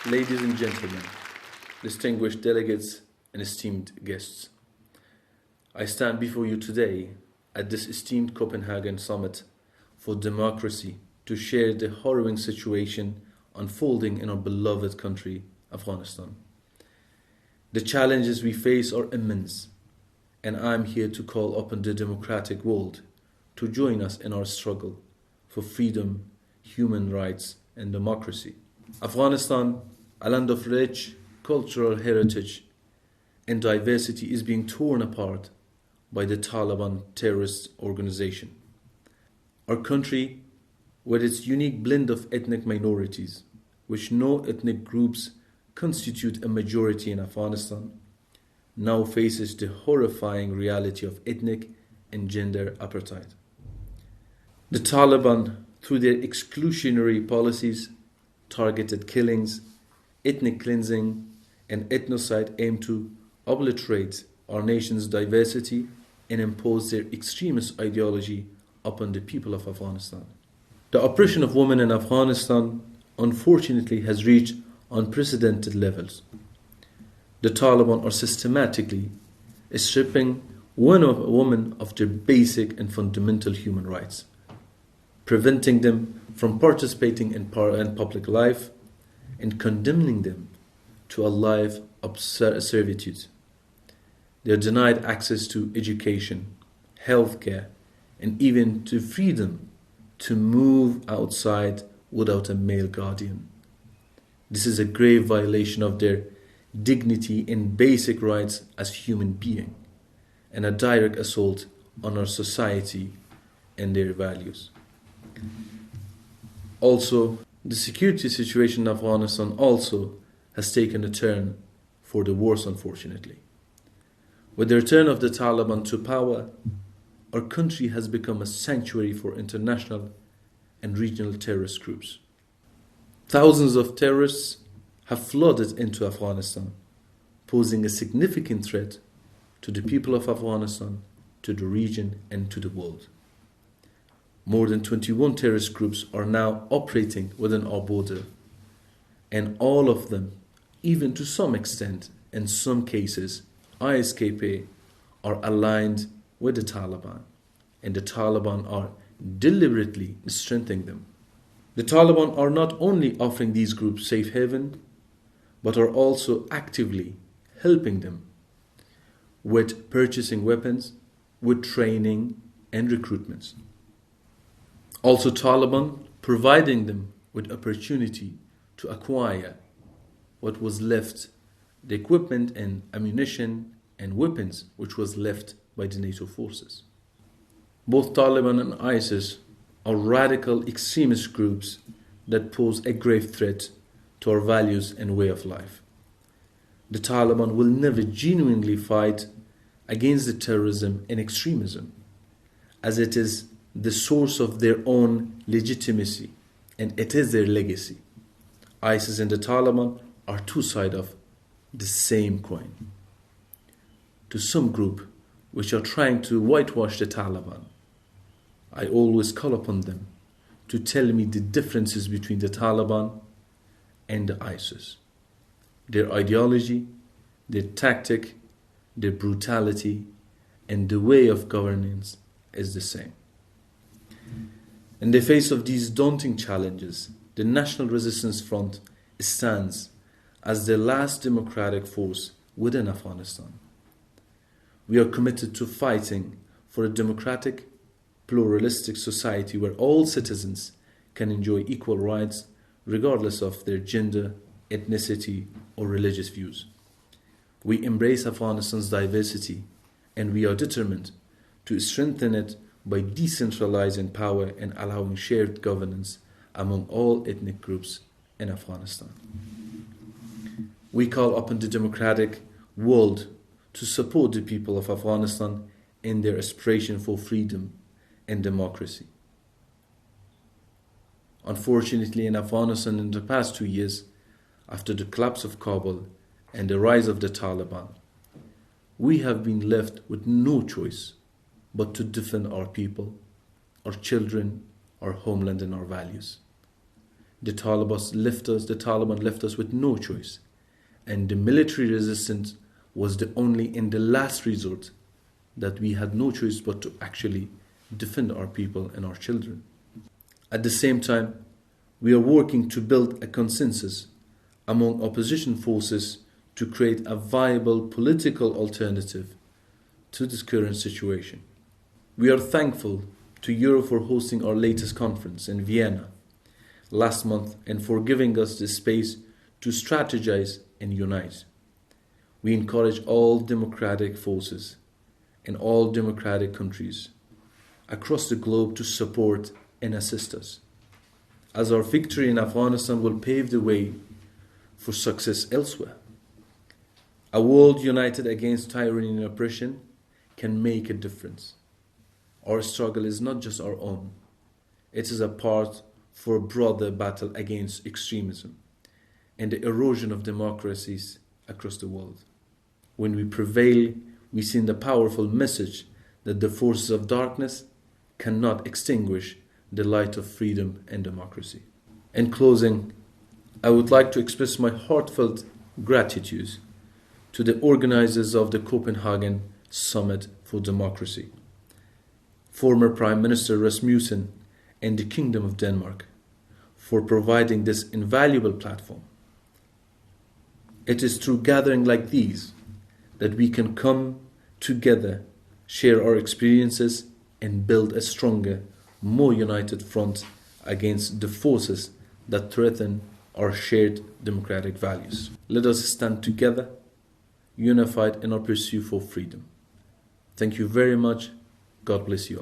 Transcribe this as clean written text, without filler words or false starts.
Ladies and gentlemen, distinguished delegates and esteemed guests, I stand before you today at this esteemed Copenhagen Summit for democracy to share the harrowing situation unfolding in our beloved country, Afghanistan. The challenges we face are immense, and I am here to call upon the democratic world to join us in our struggle for freedom, human rights, and democracy. Afghanistan, a land of rich cultural heritage and diversity, is being torn apart by the Taliban terrorist organization. Our country, with its unique blend of ethnic minorities, which no ethnic groups constitute a majority in Afghanistan, now faces the horrifying reality of ethnic and gender apartheid. The Taliban, through their exclusionary policies, targeted killings, ethnic cleansing, and ethnocide, aim to obliterate our nation's diversity and impose their extremist ideology upon the people of Afghanistan. The oppression of women in Afghanistan, unfortunately, has reached unprecedented levels. The Taliban are systematically stripping women of their basic and fundamental human rights, preventing them from participating in public life, and condemning them to a life of servitude. They are denied access to education, healthcare, and even to freedom to move outside without a male guardian. This is a grave violation of their dignity and basic rights as human beings, and a direct assault on our society and their values. Also, the security situation in Afghanistan also has taken a turn for the worse, unfortunately. With the return of the Taliban to power, our country has become a sanctuary for international and regional terrorist groups. Thousands of terrorists have flooded into Afghanistan, posing a significant threat to the people of Afghanistan, to the region, and to the world. More than 21 terrorist groups are now operating within our border, and all of them, even to some extent, in some cases, ISKP, are aligned with the Taliban, and the Taliban are deliberately strengthening them. The Taliban are not only offering these groups safe haven, but are also actively helping them with purchasing weapons, with training and recruitments. Also, Taliban providing them with opportunity to acquire what was left, the equipment and ammunition and weapons which was left by the NATO forces. Both Taliban and ISIS are radical extremist groups that pose a grave threat to our values and way of life. The Taliban will never genuinely fight against the terrorism and extremism, as it is the source of their own legitimacy, and it is their legacy. ISIS and the Taliban are two sides of the same coin. To some group which are trying to whitewash the Taliban, I always call upon them to tell me the differences between the Taliban and the ISIS. Their ideology, their tactic, their brutality, and the way of governance is the same. In the face of these daunting challenges, the National Resistance Front stands as the last democratic force within Afghanistan. We are committed to fighting for a democratic, pluralistic society where all citizens can enjoy equal rights regardless of their gender, ethnicity, or religious views. We embrace Afghanistan's diversity, and we are determined to strengthen it by decentralizing power and allowing shared governance among all ethnic groups in Afghanistan. We call upon the democratic world to support the people of Afghanistan in their aspiration for freedom and democracy. Unfortunately, in Afghanistan in the past 2 years, after the collapse of Kabul and the rise of the Taliban, we have been left with no choice but to defend our people, our children, our homeland, and our values. The Taliban left us with no choice, and the military resistance was the only in the last resort that we had no choice but to actually defend our people and our children. At the same time, we are working to build a consensus among opposition forces to create a viable political alternative to this current situation. We are thankful to Europe for hosting our latest conference in Vienna last month and for giving us the space to strategize and unite. We encourage all democratic forces in all democratic countries across the globe to support and assist us, as our victory in Afghanistan will pave the way for success elsewhere. A world united against tyranny and oppression can make a difference. Our struggle is not just our own. It is a part for a broader battle against extremism and the erosion of democracies across the world. When we prevail, we send a powerful message that the forces of darkness cannot extinguish the light of freedom and democracy. In closing, I would like to express my heartfelt gratitude to the organizers of the Copenhagen Summit for Democracy, former Prime Minister Rasmussen and the Kingdom of Denmark, for providing this invaluable platform. It is through gathering like these that we can come together, share our experiences, and build a stronger, more united front against the forces that threaten our shared democratic values. Let us stand together, unified in our pursuit for freedom. Thank you very much. God bless you all.